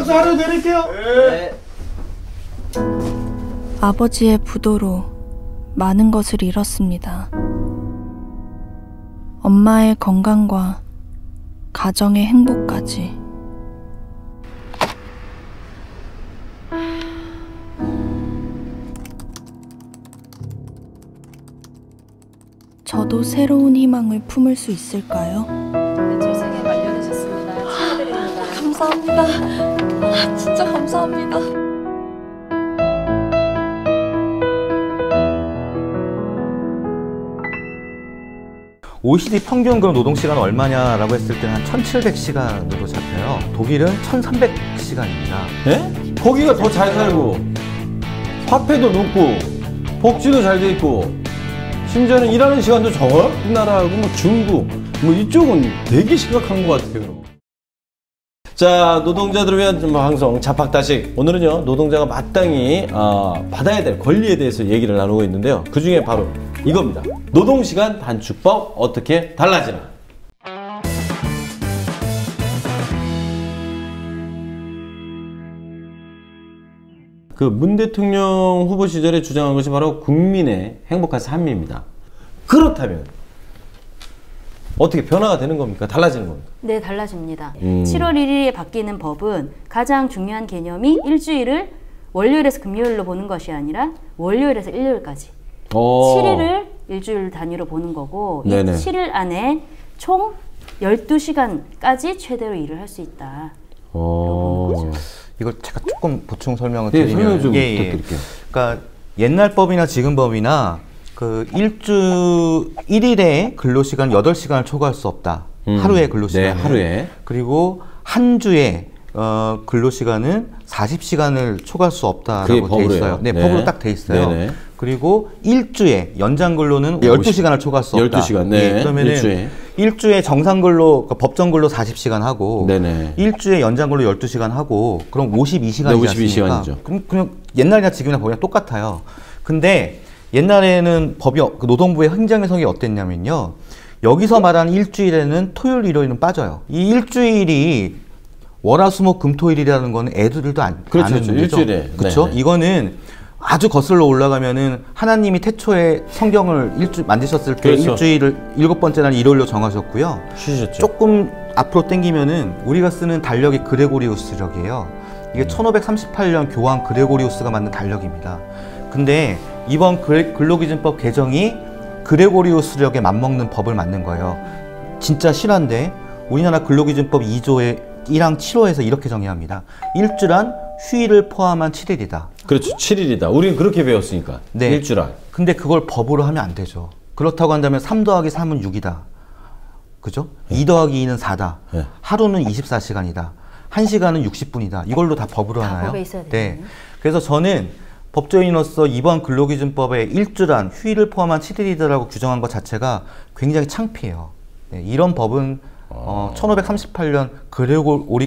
박수 하나 드릴게요. 네. 아버지의 부도로 많은 것을 잃었습니다. 엄마의 건강과 가정의 행복까지. 저도 새로운 희망을 품을 수 있을까요? 대출생에 완료되셨습니다. 축하드립니다. 감사합니다. 진짜 감사합니다. OECD 평균 그럼 노동시간은 얼마냐라고 했을 때는 한 1700시간으로 잡혀요. 독일은 1300시간입니다. 네? 거기가 더 잘 살고 화폐도 높고 복지도 잘 돼 있고 심지어는 일하는 시간도 적어요? 우리나라하고 뭐 중국 뭐 이쪽은 되게 심각한 것 같아요. 자, 노동자들을 위한 방송 자팍다식. 오늘은요 노동자가 마땅히 받아야 될 권리에 대해서 얘기를 나누고 있는데요. 그 중에 바로 이겁니다. 노동시간 단축법 어떻게 달라지나. 그 문 대통령 후보 시절에 주장한 것이 바로 국민의 행복한 삶입니다. 그렇다면 어떻게 변화가 되는 겁니까? 달라지는 겁니까? 네, 달라집니다. 7월 1일에 바뀌는 법은 가장 중요한 개념이 일주일을 월요일에서 금요일로 보는 것이 아니라 월요일에서 일요일까지 7일을 일주일 단위로 보는 거고 네네. 이 7일 안에 총 12시간까지 최대로 일을 할 수 있다. 이걸 제가 조금 보충 설명을 네, 드리면 설명 좀 부탁드릴게요. 그러니까 옛날 법이나 지금 법이나 그 1일에 근로시간 8시간을 초과할 수 없다. 하루에 근로시간. 네, 하루에. 그리고 한 주에 근로시간은 40시간을 초과할 수 없다라고 돼 있어요. 네, 법으로 딱 돼 있어요. 네네. 그리고 일주에 연장 근로는 12시간을 초과할 수 없다. 12시간. 네. 그러면은 일주에 정상 근로, 그러니까 법정 근로 40시간 하고 네네. 일주에 연장 근로 12시간 하고 그럼 52시간이지 네, 않습니까? 52시간이죠. 그럼 그냥 옛날이나 지금이나 법이랑 똑같아요. 근데 옛날에는 법이 노동부의 행정해석이 어땠냐면요. 여기서 말하는 일주일에는 토요일, 일요일은 빠져요. 이 일주일이 월화수목금토일이라는 거는 애들도 아는 문제죠. 일주일에. 그렇죠? 이거는 아주 거슬러 올라가면은 하나님이 태초에 성경을 만드셨을 때 일주일을 7번째 날 일요일로 정하셨고요. 쉬셨죠. 조금 앞으로 당기면은 우리가 쓰는 달력이 그레고리우스력이에요. 이게 1538년 교황 그레고리우스가 만든 달력입니다. 근데 이번 근로기준법 개정이 그레고리우스력에 맞먹는 법을 만든 거예요. 진짜 실화인데 우리나라 근로기준법 2조의 1항 7호에서 이렇게 정의합니다. 일주란 휴일을 포함한 7일이다. 그렇죠. 7일이다. 우리는 그렇게 배웠으니까. 네. 일주란. 근데 그걸 법으로 하면 안 되죠. 그렇다고 한다면 3 더하기 3은 6이다. 그죠? 네. 2 더하기 2는 4다. 네. 하루는 24시간이다. 1시간은 60분이다. 이걸로 다 법으로 하나요? 법에 있어야 네. 그래서 저는 법조인으로서 이번 근로기준법에 일주란 휴일을 포함한 7일이다라고 규정한 것 자체가 굉장히 창피해요. 네. 이런 법은 1538년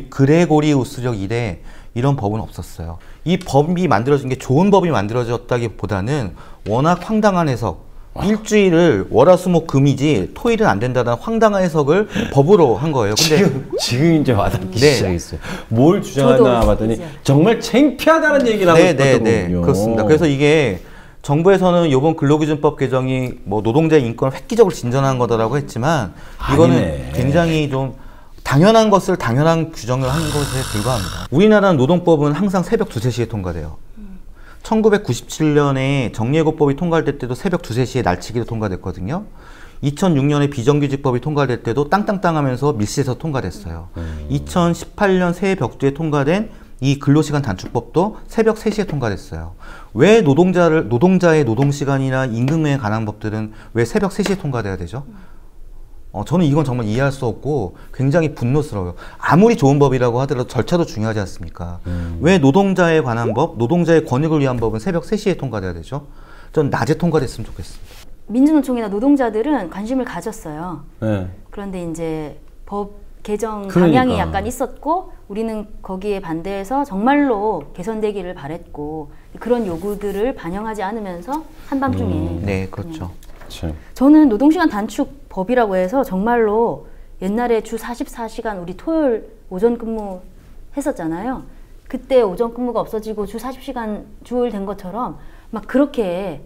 그레고리우스력 이래 이런 법은 없었어요. 이 법이 만들어진 게 좋은 법이 만들어졌다기보다는 워낙 황당한 해석, 일주일을 월화수목금이지 토일은 안 된다는 황당한 해석을 법으로 한 거예요. 근데 지금 이제 와닿기 시작했어요. 뭘 주장하나 봤더니 정말 창피하다는 얘기를 하고 싶었던 거군요. 그렇습니다. 그래서 이게 정부에서는 이번 근로기준법 개정이 뭐 노동자의 인권을 획기적으로 진전한 거다라고 했지만 이거는 굉장히 좀 당연한 것을 당연한 규정을 한 것에 불과합니다. 우리나라 노동법은 항상 새벽 2, 3시에 통과돼요. 1997년에 정리해고법이 통과될 때도 새벽 2, 3시에 날치기로 통과됐거든요. 2006년에 비정규직법이 통과될 때도 땅땅땅 하면서 밀실에서 통과됐어요. 2018년 새해 벽두에 통과된 이 근로시간 단축법도 새벽 3시에 통과됐어요. 왜 노동자의 노동시간이나 임금에 관한 법들은 왜 새벽 3시에 통과돼야 되죠? 저는 이건 정말 이해할 수 없고 굉장히 분노스러워요. 아무리 좋은 법이라고 하더라도 절차도 중요하지 않습니까? 왜 노동자에 관한 법, 노동자의 권익을 위한 법은 새벽 3시에 통과돼야 되죠? 전 낮에 통과됐으면 좋겠습니다. 민주노총이나 노동자들은 관심을 가졌어요. 네. 그런데 이제 법 개정 방향이 약간 있었고 우리는 거기에 반대해서 정말로 개선되기를 바랬고 그런 요구들을 반영하지 않으면서 한밤중에 네, 그렇죠. 저는 노동시간 단축 법이라고 해서 정말로 옛날에 주 44시간 우리 토요일 오전 근무 했었잖아요. 그때 오전 근무가 없어지고 주 40시간 조율된 것처럼 막 그렇게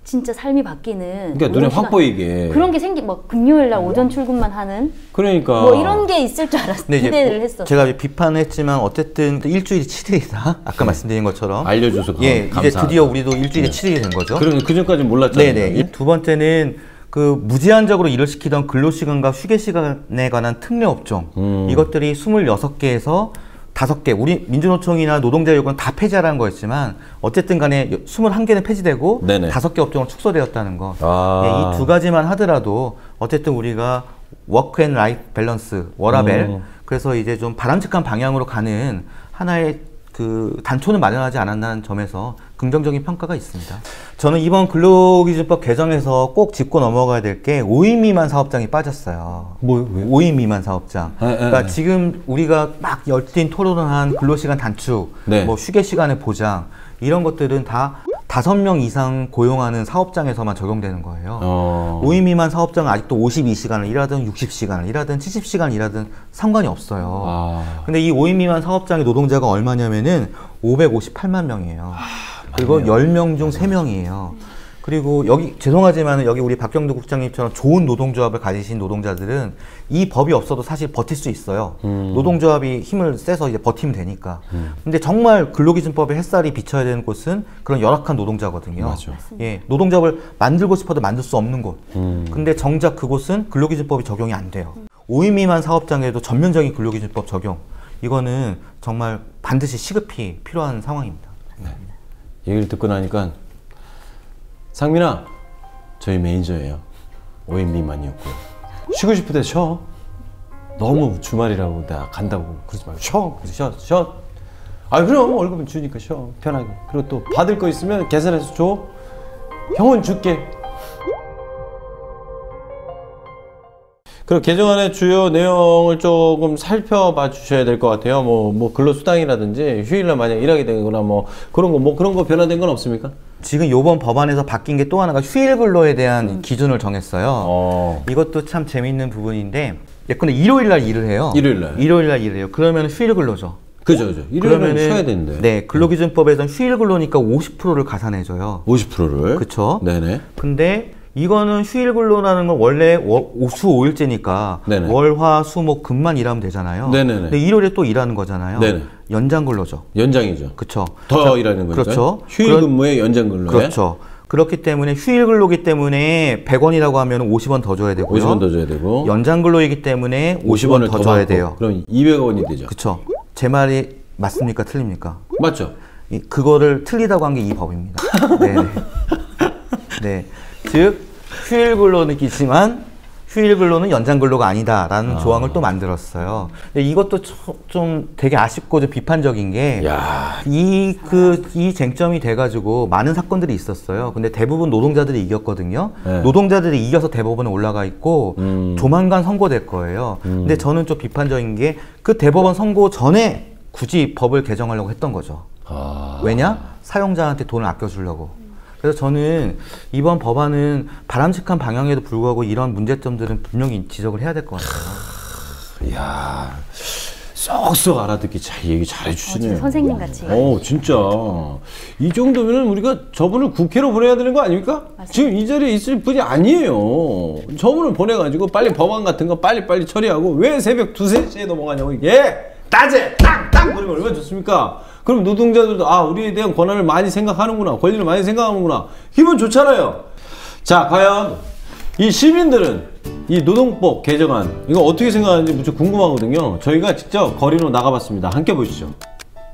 진짜 삶이 바뀌는. 그러니까 눈에 확 보이게 그런 게 뭐 금요일 날 오전 출근만 하는. 그러니까 뭐 이런 게 있을 줄 알았어. 기대를 했어. 제가 비판을 했지만 어쨌든 일주일이 7일이다. 아까 말씀드린 것처럼 알려줘서 감사하다. 이제 드디어 우리도 일주일이 7일이 된 거죠. 그 전까지 몰랐잖아요. 네네. 두 번째는 그 무제한적으로 일을 시키던 근로시간과 휴게시간에 관한 특례 업종 이것들이 26개에서 5개, 우리 민주노총이나 노동자유권 다 폐지하라는 거였지만 어쨌든 간에 21개는 폐지되고 네네. 5개 업종은 축소되었다는 거. 아. 이 두 가지만 하더라도 어쨌든 우리가 워크 앤 라이프 밸런스, 워라밸 그래서 이제 좀 바람직한 방향으로 가는 하나의 그 단초는 마련하지 않았다는 점에서 긍정적인 평가가 있습니다. 저는 이번 근로기준법 개정에서 꼭 짚고 넘어가야 될 게 5인 미만 사업장이 빠졌어요. 뭐요? 5인 미만 사업장. 그러니까 지금 우리가 막 열띤 토론을 한 근로시간 단축, 네. 뭐 휴게시간의 보장 이런 것들은 다 5명 이상 고용하는 사업장에서만 적용되는 거예요. 5인 미만 사업장은 아직도 52시간을 일하든 60시간을 일하든 70시간을 일하든 상관이 없어요. 근데 이 5인 미만 사업장의 노동자가 얼마냐면은 558만 명이에요. 그리고 10명 중 3명이에요. 그리고 여기 죄송하지만 여기 우리 박경두 국장님처럼 좋은 노동조합을 가지신 노동자들은 이 법이 없어도 사실 버틸 수 있어요. 노동조합이 힘을 세서 이제 버티면 되니까. 근데 정말 근로기준법에 햇살이 비쳐야 되는 곳은 그런 열악한 노동자거든요. 맞아. 예, 노동조합을 만들고 싶어도 만들 수 없는 곳. 근데 정작 그곳은 근로기준법이 적용이 안 돼요. 5인 미만 사업장에도 전면적인 근로기준법 적용. 이거는 정말 반드시 시급히 필요한 상황입니다. 네. 얘기를 듣고 나니까 상민아, 저희 매니저예요. 5인 미만이었고요. 쉬고 싶을 때 쉬어. 너무 주말이라고 나 간다고 그러지 말고 쉬어. 그래서 쉬어. 아 그럼 월급은 주니까 쉬어. 편하게. 그리고 또 받을 거 있으면 계산해서 줘. 형은 줄게. 그리고 개정안의 주요 내용을 조금 살펴봐 주셔야 될 것 같아요. 뭐 근로수당이라든지 휴일날 만약 일하게 되거나 뭐 그런 거 변화된 건 없습니까? 지금 요번 법안에서 바뀐 게 또 하나가 휴일 근로에 대한 기준을 정했어요. 이것도 참 재밌는 부분인데 예컨대 일요일 날 일을 해요. 일요일 날 일을 해요. 그러면 휴일 근로죠. 그죠. 일요일은 쉬어야 되는데. 네, 근로기준법에서는 휴일 근로니까 50%를 가산해줘요. 50%를? 그쵸. 네네. 근데 이거는 휴일 근로라는 건 원래 주 5일제니까 네네. 월, 화, 수, 목, 금만 일하면 되잖아요. 네네네. 근데 일요일에 또 일하는 거잖아요. 네네. 연장 근로죠. 연장이죠. 그쵸. 더 일하는 거죠. 그렇죠. 휴일 근무에 연장 근로에. 그렇죠. 그렇기 때문에 휴일 근로기 때문에 100원이라고 하면 50원 더 줘야 되고요. 50원 더 줘야 되고. 연장 근로이기 때문에 50원 더 줘야 돼요. 그럼 200원이 되죠. 그쵸. 제 말이 맞습니까? 틀립니까? 맞죠. 그거를 틀리다고 한 게 이 법입니다. 네. 네. 즉 휴일 근로는 있지만 휴일 근로는 연장 근로가 아니다라는 조항을 또 만들었어요. 근데 이것도 좀 되게 아쉽고 좀 비판적인 게 이 쟁점이 돼가지고 많은 사건들이 있었어요. 근데 대부분 노동자들이 이겼거든요. 네. 노동자들이 이겨서 대법원에 올라가 있고 조만간 선고될 거예요. 근데 저는 좀 비판적인 게 그 대법원 선고 전에 굳이 법을 개정하려고 했던 거죠. 왜냐? 사용자한테 돈을 아껴주려고. 그래서 저는 이번 법안은 바람직한 방향에도 불구하고 이런 문제점들은 분명히 지적을 해야 될 것 같아요. 이야, 쏙쏙 알아듣기 얘기 잘해주시네요. 선생님 같이. 진짜. 이 정도면 우리가 저분을 국회로 보내야 되는 거 아닙니까? 맞습니다. 지금 이 자리에 있을 분이 아니에요. 저분을 보내가지고 빨리 법안 같은 거 빨리 처리하고 왜 새벽 2, 3시에 넘어가냐고 이게 낮에 땅 보내면 얼마나 좋습니까? 그럼 노동자들도 우리에 대한 권한을 많이 생각하는구나, 권리를 많이 생각하는구나, 기분 좋잖아요. 자, 과연 이 시민들은 이 노동법 개정안 이거 어떻게 생각하는지 무척 궁금하거든요. 저희가 직접 거리로 나가봤습니다. 함께 보시죠.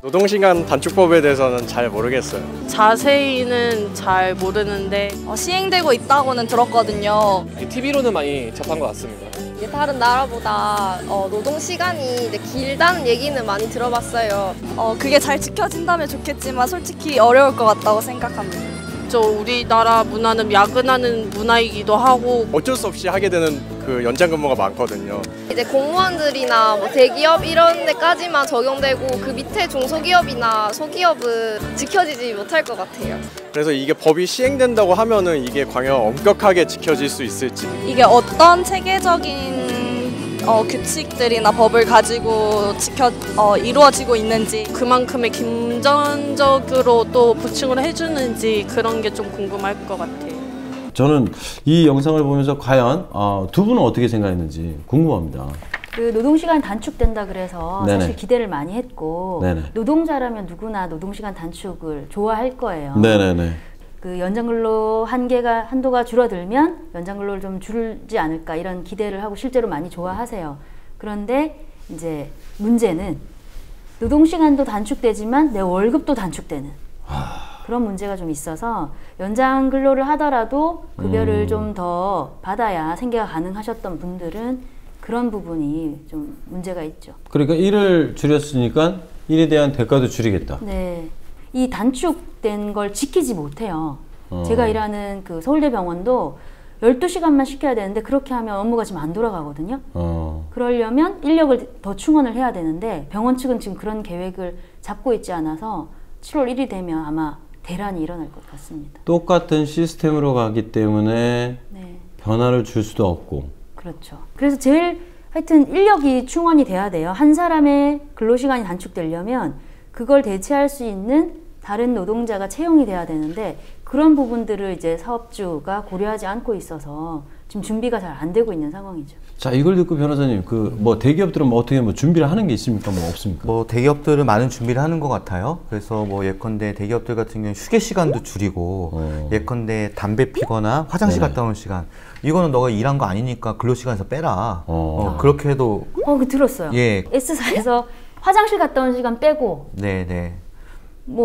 노동시간 단축법에 대해서는 잘 모르겠어요. 자세히는 잘 모르는데 시행되고 있다고는 들었거든요. TV로는 많이 접한 것 같습니다. 다른 나라보다 노동시간이 길다는 얘기는 많이 들어봤어요. 그게 잘 지켜진다면 좋겠지만 솔직히 어려울 것 같다고 생각합니다. 우리나라 문화는 야근하는 문화이기도 하고 어쩔 수 없이 하게 되는 그 연장 근무가 많거든요. 이제 공무원들이나 뭐 대기업 이런 데까지만 적용되고 그 밑에 중소기업이나 소기업은 지켜지지 못할 것 같아요. 그래서 이게 법이 시행된다고 하면은 이게 과연 엄격하게 지켜질 수 있을지. 이게 어떤 체계적인 규칙들이나 법을 가지고 이루어지고 있는지 그만큼의 김전적으로 또 보충을 해주는지 그런 게 좀 궁금할 것 같아요. 저는 이 영상을 보면서 과연 두 분은 어떻게 생각했는지 궁금합니다. 그 노동시간 단축된다 그래서 네네. 사실 기대를 많이 했고 네네. 노동자라면 누구나 노동시간 단축을 좋아할 거예요. 네네네. 그 연장근로 한도가 줄어들면 연장근로를 좀 줄지 않을까 이런 기대를 하고 실제로 많이 좋아하세요. 그런데 이제 문제는 노동시간도 단축되지만 내 월급도 단축되는 그런 문제가 좀 있어서 연장근로를 하더라도 급여를 좀 더 받아야 생계가 가능하셨던 분들은 그런 부분이 좀 문제가 있죠. 그러니까 일을 줄였으니까 일에 대한 대가도 줄이겠다. 네. 이 단축된 걸 지키지 못해요. 제가 일하는 그 서울대병원도 12시간만 시켜야 되는데 그렇게 하면 업무가 지금 안 돌아가거든요. 그러려면 인력을 더 충원을 해야 되는데 병원 측은 지금 그런 계획을 잡고 있지 않아서 7월 1일 되면 아마 대란이 일어날 것 같습니다. 똑같은 시스템으로 가기 때문에 네. 변화를 줄 수도 없고. 그렇죠. 그래서 제일 하여튼 인력이 충원이 돼야 돼요. 한 사람의 근로시간이 단축되려면 그걸 대체할 수 있는 다른 노동자가 채용이 돼야 되는데 그런 부분들을 이제 사업주가 고려하지 않고 있어서 지금 준비가 잘 안 되고 있는 상황이죠. 자, 이걸 듣고 변호사님, 대기업들은 어떻게 준비를 하는 게 있습니까? 없습니까? 대기업들은 많은 준비를 하는 것 같아요. 그래서 예컨대 대기업들 같은 경우는 휴게 시간도 줄이고, 예컨대 담배 피거나 화장실 네네. 갔다 오는 시간, 이거는 너가 일한 거 아니니까 근로시간에서 빼라. 그렇게 해도. 그 들었어요. 예. S사에서 화장실 갔다 온 시간 빼고. 네네.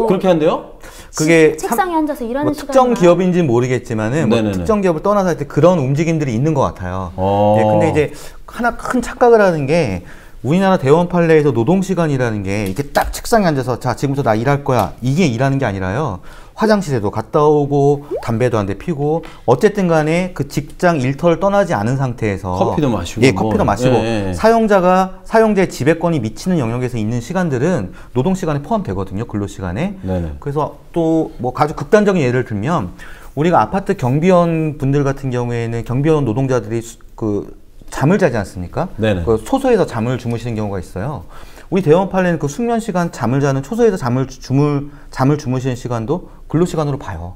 그렇게 한대요? 그게 책상에 앉아서 일하는 시간. 특정 기업인지는 모르겠지만은 특정 기업을 떠나서 할 때 그런 움직임들이 있는 것 같아요. 근데 이제 하나 큰 착각을 하는 게 우리나라 대원 판례에서 노동시간이라는 게 이게 딱 책상에 앉아서 자 지금부터 나 일할 거야 이게 일하는 게 아니라요. 화장실에도 갔다 오고 담배도 한 대 피고 어쨌든 간에 그 직장 일터를 떠나지 않은 상태에서 커피도 마시고 커피도 마시고 사용자의 지배권이 미치는 영역에서 있는 시간들은 노동시간에 포함되거든요. 근로시간에. 네네. 그래서 또 아주 극단적인 예를 들면 우리가 아파트 경비원 분들 같은 경우에는 경비원 노동자들이 잠을 자지 않습니까? 네네. 초소에서 잠을 주무시는 경우가 있어요. 우리 대원 판례는 그 숙면 시간 잠을 자는 초소에서 잠을 주무시는 시간도 근로시간으로 봐요.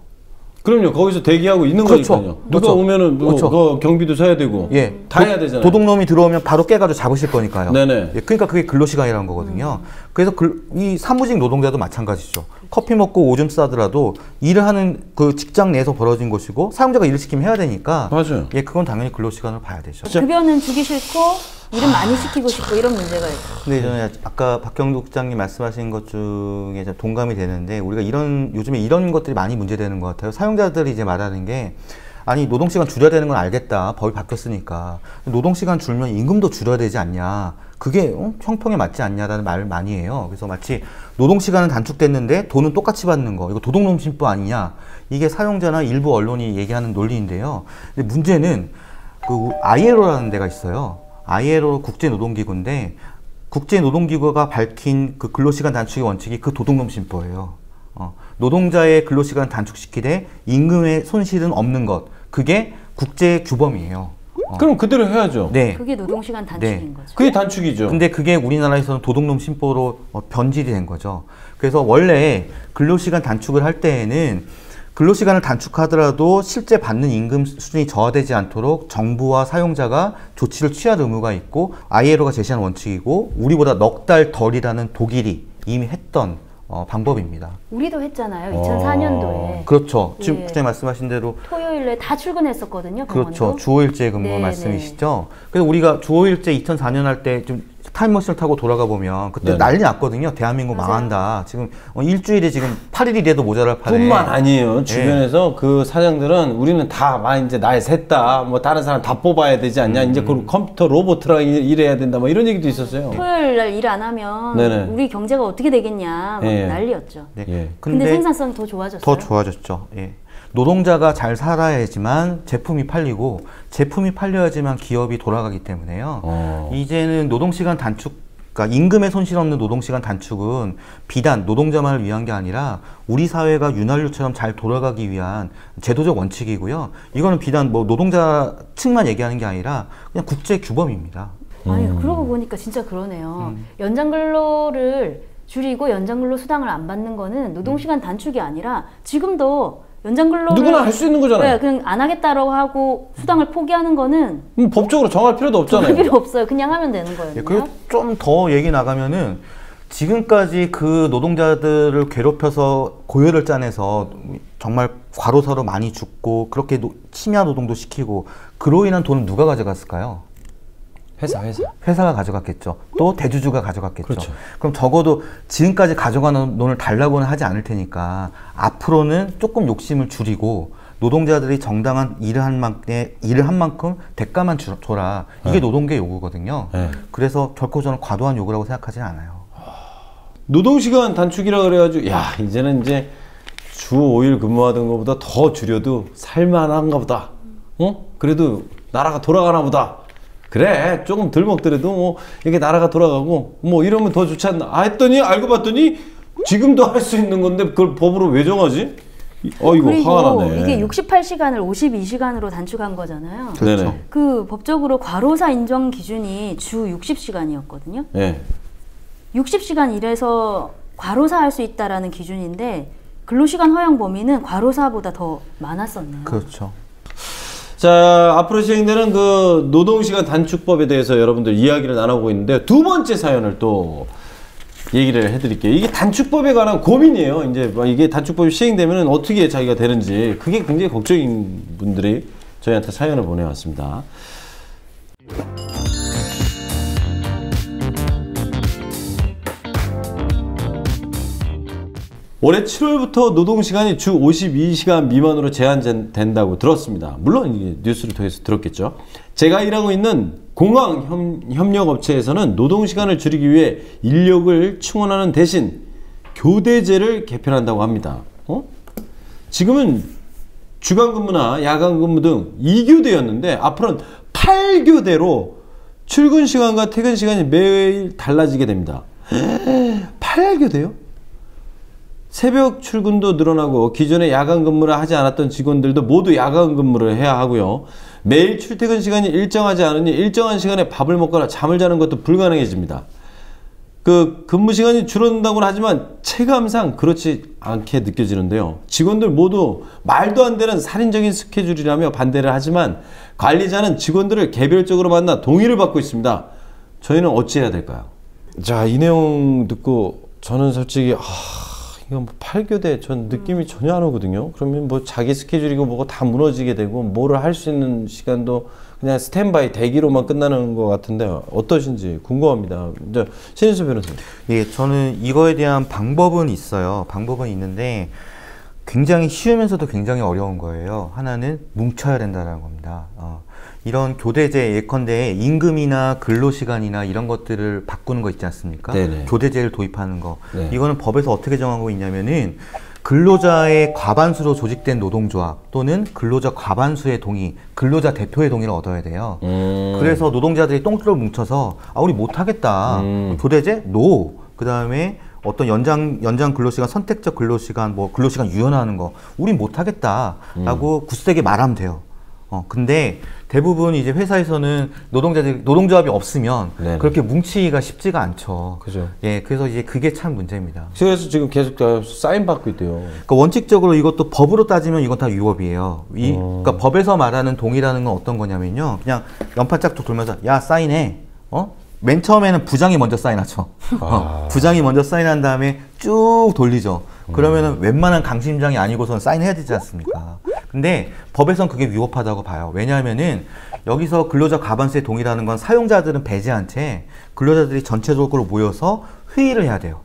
그럼요. 거기서 대기하고 있는 거니까요. 누가 오면은 너 경비도 서야 되고 다 해야 되잖아요. 도둑놈이 들어오면 바로 깨가지고 잡으실 거니까요. 네네. 그러니까 그게 근로시간이라는 거거든요. 그래서 이 사무직 노동자도 마찬가지죠. 커피 먹고 오줌 싸더라도 일을 하는 그 직장 내에서 벌어진 것이고 사용자가 일을 시키면 해야 되니까 맞아요. 그건 당연히 근로시간을 봐야 되죠. 급여는 주기 싫고 일은 많이 시키고 싶고 이런 문제가 있어요. 근데 저는 아까 박경도 국장님 말씀하신 것 중에 동감이 되는데 우리가 요즘에 이런 것들이 많이 문제되는 것 같아요. 사용자들이 이제 말하는 게 아니 노동시간 줄여야 되는 건 알겠다. 법이 바뀌었으니까. 노동시간 줄면 임금도 줄여야 되지 않냐. 그게 형평에 맞지 않냐라는 말을 많이 해요. 그래서 마치 노동시간은 단축됐는데 돈은 똑같이 받는 거. 이거 도둑놈 신부 아니냐. 이게 사용자나 일부 언론이 얘기하는 논리인데요. 근데 문제는 그 ILO라는 데가 있어요. ILO 국제노동기구인데 국제노동기구가 밝힌 그 근로시간 단축의 원칙이 그 도둑놈 심보예요. 노동자의 근로시간 단축시키되 임금의 손실은 없는 것. 그게 국제 규범이에요. 그럼 그대로 해야죠. 네. 그게 노동시간 단축인 거죠. 그게 단축이죠. 근데 그게 우리나라에서는 도둑놈 심보로 변질이 된 거죠. 그래서 원래 근로시간 단축을 할 때에는 근로시간을 단축하더라도 실제 받는 임금 수준이 저하되지 않도록 정부와 사용자가 조치를 취할 의무가 있고 ILO가 제시한 원칙이고 우리보다 넉 달 덜이라는 독일이 이미 했던 방법입니다. 우리도 했잖아요. 2004년도에. 그렇죠. 지금 국장님 말씀하신 대로 토요일에 다 출근했었거든요. 병원도. 그렇죠. 주 5일제 근무 말씀이시죠. 그래서 우리가 주 5일제 2004년 할 때 좀 타임머신을 타고 돌아가 보면 그때 난리 났거든요. 대한민국 맞아요. 망한다. 지금 일주일에 지금 8일 일해도 모자랄 판에. 뿐만 아니에요. 주변에서 그 사장들은 우리는 다 이제 날 샜다. 다른 사람 다 뽑아야 되지 않냐. 이제 그 컴퓨터 로봇이랑 일해야 된다. 이런 얘기도 있었어요. 토요일 날 일 안 하면 네네. 우리 경제가 어떻게 되겠냐. 난리였죠. 네. 예. 근데 생산성이 더 좋아졌어요. 더 좋아졌죠. 예. 노동자가 잘 살아야지만 제품이 팔리고 제품이 팔려야지만 기업이 돌아가기 때문에요. 이제는 노동시간 단축, 그러니까 임금의 손실 없는 노동시간 단축은 비단 노동자만을 위한 게 아니라 우리 사회가 윤활유처럼 잘 돌아가기 위한 제도적 원칙이고요. 이거는 비단 노동자 측만 얘기하는 게 아니라 그냥 국제 규범입니다. 아니 그러고 보니까 진짜 그러네요. 연장 근로를 줄이고 연장 근로 수당을 안 받는 거는 노동시간 단축이 아니라 지금도 연장 근로를 누구나 할 수 있는 거잖아요. 네, 그냥 안 하겠다라고 하고 수당을 포기하는 거는 법적으로 정할 필요도 없잖아요. 필요 없어요. 그냥 하면 되는 거예요. 예, 그리고 좀 더 얘기 나가면은 지금까지 그 노동자들을 괴롭혀서 고열을 짜내서 정말 과로사로 많이 죽고 그렇게 심야 노동도 시키고 그로 인한 돈은 누가 가져갔을까요? 회사가 가져갔겠죠. 또 대주주가 가져갔겠죠. 그렇죠. 그럼 적어도 지금까지 가져가는 돈을 달라고는 하지 않을 테니까 앞으로는 조금 욕심을 줄이고 노동자들이 정당한 일을 한 만큼 대가만 줘라. 이게 노동계 요구거든요. 네. 그래서 결코 저는 과도한 요구라고 생각하지는 않아요. 노동시간 단축이라 그래가지고 야 이제는 이제 주 5일 근무하던 것보다 더 줄여도 살만한가 보다. 그래도 나라가 돌아가나 보다. 그래 조금 덜 먹더라도 뭐 이렇게 나라가 돌아가고 뭐 이러면 더 좋지 않나 했더니 알고 봤더니 지금도 할 수 있는 건데 그걸 법으로 왜 정하지? 이거 그리고 화가 나네. 이게 68시간을 52시간으로 단축한 거잖아요. 그렇죠. 네네. 그 법적으로 과로사 인정 기준이 주 60시간이었거든요. 네. 60시간 일해서 과로사 할 수 있다라는 기준인데 근로시간 허용 범위는 과로사보다 더 많았었네요. 그렇죠. 자, 앞으로 시행되는 그 노동시간 단축법에 대해서 여러분들 이야기를 나누고 있는데 두 번째 사연을 또 얘기를 해드릴게요. 이게 단축법에 관한 고민이에요. 이제 이게 단축법이 시행되면 어떻게 자기가 되는지 그게 굉장히 걱정인 분들이 저희한테 사연을 보내왔습니다. 올해 7월부터 노동시간이 주 52시간 미만으로 제한된다고 들었습니다. 물론 이게 뉴스를 통해서 들었겠죠. 제가 일하고 있는 공항 협력업체에서는 노동시간을 줄이기 위해 인력을 충원하는 대신 교대제를 개편한다고 합니다. 지금은 주간근무나 야간근무 등 2교대였는데 앞으로는 8교대로 출근 시간과 퇴근 시간이 매일 달라지게 됩니다. 8교대요? 새벽 출근도 늘어나고 기존에 야간 근무를 하지 않았던 직원들도 모두 야간 근무를 해야 하고요. 매일 출퇴근 시간이 일정하지 않으니 일정한 시간에 밥을 먹거나 잠을 자는 것도 불가능해집니다. 그 근무 시간이 줄어든다고는 하지만 체감상 그렇지 않게 느껴지는데요. 직원들 모두 말도 안 되는 살인적인 스케줄이라며 반대를 하지만 관리자는 직원들을 개별적으로 만나 동의를 받고 있습니다. 저희는 어찌해야 될까요? 자, 이 내용 듣고 저는 솔직히 이거 뭐 8교대 전 느낌이 전혀 안 오거든요. 그러면 뭐 자기 스케줄이고 뭐가 다 무너지게 되고 뭐를 할 수 있는 시간도 그냥 스탠바이 대기로만 끝나는 것 같은데 어떠신지 궁금합니다. 이제 신인수 변호사님. 예, 저는 이거에 대한 방법은 있어요. 방법은 있는데 굉장히 쉬우면서도 굉장히 어려운 거예요. 하나는 뭉쳐야 된다는 겁니다. 이런 교대제 예컨대 임금이나 근로시간이나 이런 것들을 바꾸는 거 있지 않습니까? 네네. 교대제를 도입하는 거. 네. 이거는 법에서 어떻게 정하고 있냐면은 근로자의 과반수로 조직된 노동조합 또는 근로자 과반수의 동의, 근로자 대표의 동의를 얻어야 돼요. 그래서 노동자들이 똥줄로 뭉쳐서 우리 못하겠다. 교대제? 노. 그 다음에 어떤 연장 근로시간, 선택적 근로시간, 뭐 근로시간 유연화하는 거 우린 못하겠다라고 굳세게 말하면 돼요. 근데 대부분 이제 회사에서는 노동조합이 없으면 네네. 그렇게 뭉치기가 쉽지가 않죠. 그죠. 예, 그래서 이제 그게 참 문제입니다. 그래서 지금 계속 사인 받고 있대요. 그러니까 원칙적으로 이것도 법으로 따지면 이건 다 위법이에요. 그러니까 법에서 말하는 동의라는 건 어떤 거냐면요. 그냥 연판 쫙 돌면서 야 사인해. 맨 처음에는 부장이 먼저 사인하죠. 부장이 먼저 사인한 다음에 쭉 돌리죠. 그러면은 웬만한 강심장이 아니고서는 사인해야 되지 않습니까? 근데 법에선 그게 위법하다고 봐요. 왜냐하면은 여기서 근로자 과반수의 동의라는 건 사용자들은 배제한 채 근로자들이 전체적으로 모여서 회의를 해야 돼요.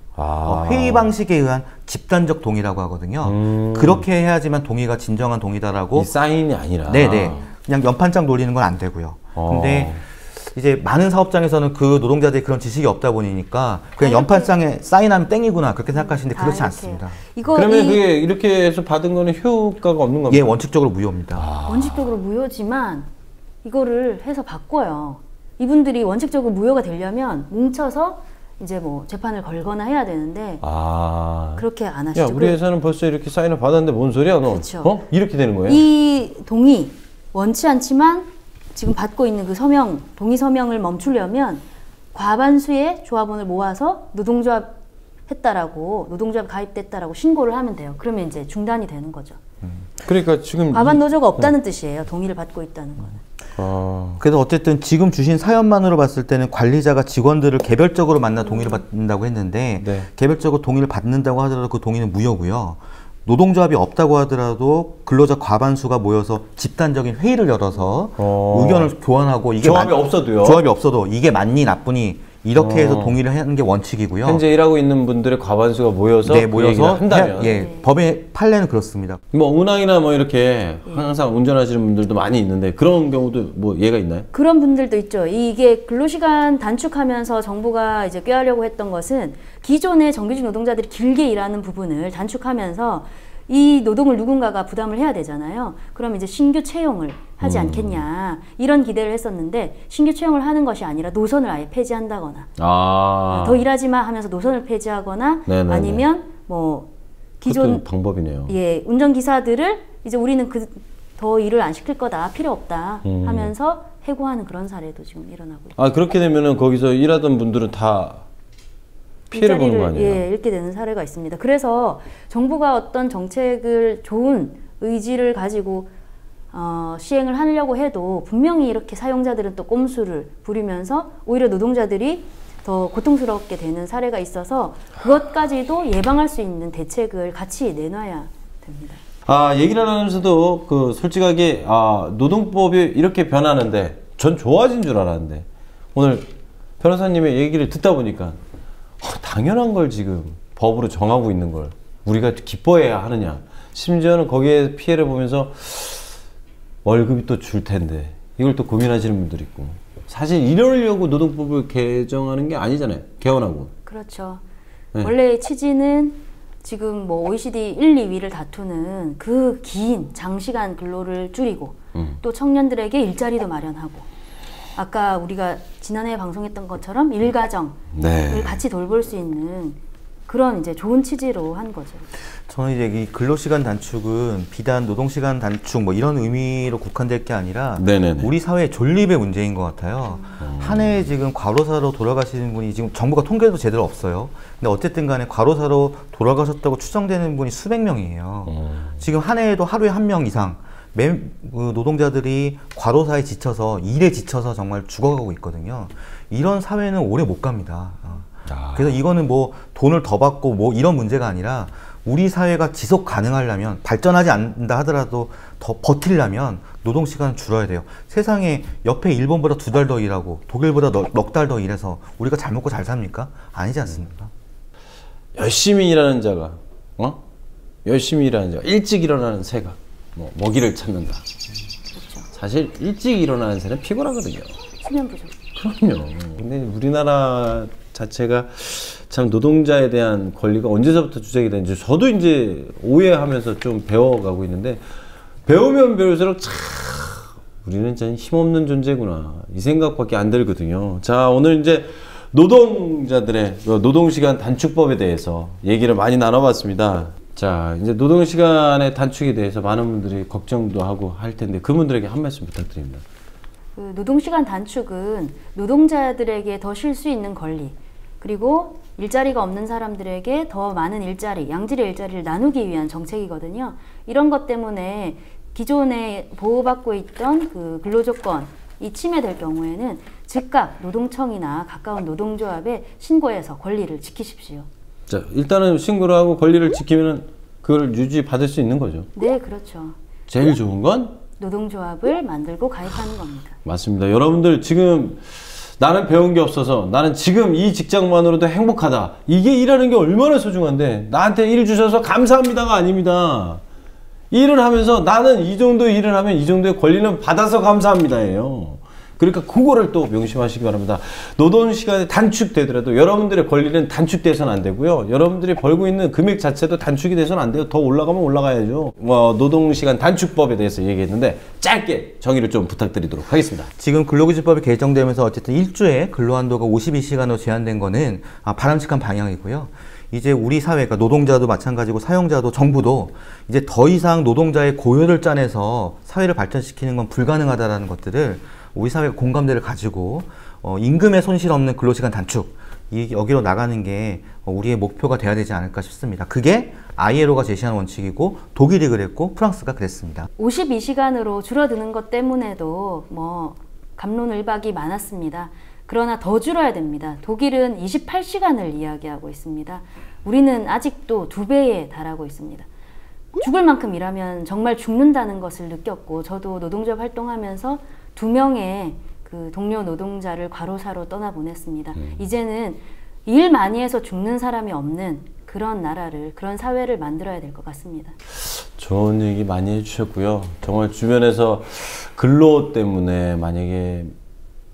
회의 방식에 의한 집단적 동의라고 하거든요. 그렇게 해야지만 동의가 진정한 동의다라고. 이 사인이 아니라. 네네. 그냥 연판장 돌리는 건 안 되고요. 근데 이제 많은 사업장에서는 그 노동자들이 그런 지식이 없다 보니까 그냥 연판장에 사인하면 땡이구나 그렇게 생각하시는데 그렇지 않습니다. 그러면 그게 이렇게 해서 받은 거는 효과가 없는 겁니까? 예, 원칙적으로 무효입니다. 원칙적으로 무효지만 이거를 해서 바꿔요. 이분들이 원칙적으로 무효가 되려면 뭉쳐서 이제 뭐 재판을 걸거나 해야 되는데 그렇게 안 하시죠. 야, 우리 회사는 벌써 이렇게 사인을 받았는데 뭔 소리야 너? 그렇죠. 이렇게 되는 거예요? 이 동의 원치 않지만 지금 받고 있는 그 서명, 동의 서명을 멈추려면 과반수의 조합원을 모아서 노동조합 했다라고, 노동조합 가입됐다라고 신고를 하면 돼요. 그러면 이제 중단이 되는 거죠. 그러니까 지금 과반 노조가 없다는 뜻이에요. 동의를 받고 있다는 거는. 그래서 어쨌든 지금 주신 사연만으로 봤을 때는 관리자가 직원들을 개별적으로 만나 동의를 받는다고 했는데 네. 개별적으로 동의를 받는다고 하더라도 그 동의는 무효고요. 노동조합이 없다고 하더라도 근로자 과반수가 모여서 집단적인 회의를 열어서 의견을 교환하고 이게 조합이 없어도요? 조합이 없어도 이게 맞니 나쁘니 이렇게 해서 동의를 하는 게 원칙이고요. 현재 일하고 있는 분들의 과반수가 모여서 네, 그 얘기를 한다면 법의 판례는 그렇습니다. 뭐 은행이나 뭐 이렇게 항상 운전하시는 분들도 많이 있는데 그런 경우도 뭐 예가 있나요? 그런 분들도 있죠. 이게 근로시간 단축하면서 정부가 이제 꾀하려고 했던 것은 기존의 정규직 노동자들이 길게 일하는 부분을 단축하면서 이 노동을 누군가가 부담을 해야 되잖아요. 그럼 이제 신규 채용을 하지 않겠냐 이런 기대를 했었는데 신규 채용을 하는 것이 아니라 노선을 아예 폐지한다거나 더 일하지 마 하면서 노선을 폐지하거나 네네네. 아니면 뭐 기존 방법이네요. 예, 운전기사들을 이제 우리는 더 일을 안 시킬 거다 필요 없다 하면서 해고하는 그런 사례도 지금 일어나고 있고. 그렇게 되면은 거기서 일하던 분들은 다 피해를 보는 거 아니에요? 예, 잃게 되는 사례가 있습니다. 그래서 정부가 어떤 정책을 좋은 의지를 가지고 시행을 하려고 해도 분명히 이렇게 사용자들은 또 꼼수를 부리면서 오히려 노동자들이 더 고통스럽게 되는 사례가 있어서 그것까지도 예방할 수 있는 대책을 같이 내놔야 됩니다. 얘기를 하면서도 솔직하게 노동법이 이렇게 변하는데 전 좋아진 줄 알았는데 오늘 변호사님의 얘기를 듣다 보니까 당연한 걸 지금 법으로 정하고 있는 걸 우리가 기뻐해야 하느냐, 심지어는 거기에 피해를 보면서 월급이 또 줄 텐데 이걸 또 고민하시는 분들이 있고, 사실 이러려고 노동법을 개정하는 게 아니잖아요. 개헌하고. 그렇죠. 네. 원래 취지는 지금 뭐 OECD 1, 2위를 다투는 그 긴 장시간 근로를 줄이고 또 청년들에게 일자리도 마련하고, 아까 우리가 지난해 방송했던 것처럼 일가정을 같이 돌볼 수 있는 그런 이제 좋은 취지로 한 거죠. 저는 이제 이 근로시간 단축은 비단 노동시간 단축 뭐 이런 의미로 국한될 게 아니라 우리 사회의 존립의 문제인 것 같아요. 한 해에 지금 과로사로 돌아가시는 분이 지금 정부가 통계도 제대로 없어요. 근데 어쨌든 간에 과로사로 돌아가셨다고 추정되는 분이 수백 명이에요. 지금 한 해에도 하루에 1명 이상 노동자들이 과로사에 지쳐서 일에 지쳐서 정말 죽어가고 있거든요. 이런 사회는 오래 못 갑니다. 그래서 이거는 뭐 돈을 더 받고 뭐 이런 문제가 아니라 우리 사회가 지속 가능하려면, 발전하지 않는다 하더라도 더 버틸려면 노동시간은 줄어야 돼요. 세상에 옆에 일본보다 2달 더 일하고 독일보다 넉 달 더 일해서 우리가 잘 먹고 잘 삽니까? 아니지 않습니까? 열심히 일하는 자가 열심히 일하는 자가 일찍 일어나는 새가 먹이를 찾는다. 그렇죠. 사실 일찍 일어나는 새는 피곤하거든요. 수면 부족. 그럼요. 근데 우리나라 자체가 참 노동자에 대한 권리가 언제서부터 주장이 되는지 저도 이제 오해하면서 좀 배워가고 있는데, 배우면 배울수록 참 우리는 참 힘없는 존재구나 이 생각밖에 안 들거든요. 자, 오늘 이제 노동자들의 노동시간 단축법에 대해서 얘기를 많이 나눠봤습니다. 자, 이제 노동시간의 단축에 대해서 많은 분들이 걱정도 하고 할 텐데 그분들에게 한 말씀 부탁드립니다. 노동시간 단축은 노동자들에게 더 쉴 수 있는 권리, 그리고 일자리가 없는 사람들에게 더 많은 일자리, 양질의 일자리를 나누기 위한 정책이거든요. 이런 것 때문에 기존에 보호받고 있던 그 근로조건이 침해될 경우에는 즉각 노동청이나 가까운 노동조합에 신고해서 권리를 지키십시오. 자, 일단은 신고를 하고 권리를 지키면 그걸 유지받을 수 있는 거죠. 네, 그렇죠. 제일 좋은 건 노동조합을 만들고 가입하는 겁니다. 맞습니다. 여러분들 지금 나는 배운 게 없어서 나는 지금 이 직장만으로도 행복하다. 이게 일하는 게 얼마나 소중한데 나한테 일 주셔서 감사합니다가 아닙니다. 일을 하면서 나는 이 정도 일을 하면 이 정도의 권리는 받아서 감사합니다예요. 그러니까 그거를 또 명심하시기 바랍니다. 노동시간이 단축되더라도 여러분들의 권리는 단축돼서는 안 되고요. 여러분들이 벌고 있는 금액 자체도 단축이 돼서는 안 돼요. 더 올라가면 올라가야죠. 노동시간 단축법에 대해서 얘기했는데 짧게 정의를 좀 부탁드리도록 하겠습니다. 지금 근로기준법이 개정되면서 어쨌든 일주에 근로한도가 52시간으로 제한된 거는 바람직한 방향이고요. 이제 우리 사회가 노동자도 마찬가지고 사용자도 정부도 이제 더 이상 노동자의 고열을 짜내서 사회를 발전시키는 건 불가능하다라는 것들을 우리 사회가 공감대를 가지고 임금의 손실 없는 근로시간 단축 여기로 나가는 게 우리의 목표가 돼야 되지 않을까 싶습니다. 그게 ILO가 제시한 원칙이고 독일이 그랬고 프랑스가 그랬습니다. 52시간으로 줄어드는 것 때문에도 뭐 갑론을박이 많았습니다. 그러나 더 줄어야 됩니다. 독일은 28시간을 이야기하고 있습니다. 우리는 아직도 2배에 달하고 있습니다. 죽을 만큼 일하면 정말 죽는다는 것을 느꼈고, 저도 노동조합 활동하면서 2명의 그 동료 노동자를 과로사로 떠나보냈습니다. 이제는 일 많이 해서 죽는 사람이 없는 그런 나라를, 그런 사회를 만들어야 될 것 같습니다. 좋은 얘기 많이 해주셨고요. 정말 주변에서 근로 때문에 만약에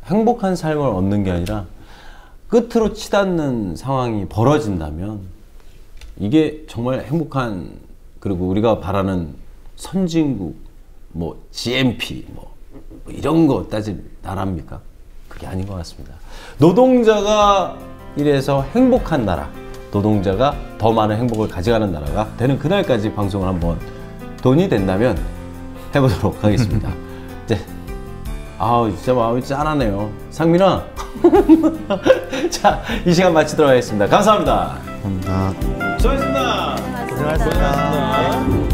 행복한 삶을 얻는 게 아니라 끝으로 치닫는 상황이 벌어진다면 이게 정말 행복한, 그리고 우리가 바라는 선진국, 뭐 GNP 뭐 이런 거 따질 나라입니까? 그게 아닌 것 같습니다. 노동자가 일해서 행복한 나라, 노동자가 더 많은 행복을 가져가는 나라가 되는 그날까지 방송을 한번 돈이 된다면 해보도록 하겠습니다. 네. 아우 진짜 마음이 짠하네요. 상민아. 자, 이 시간 마치도록 하겠습니다. 감사합니다. 감사합니다. 수고하셨습니다. 고생하셨습니다.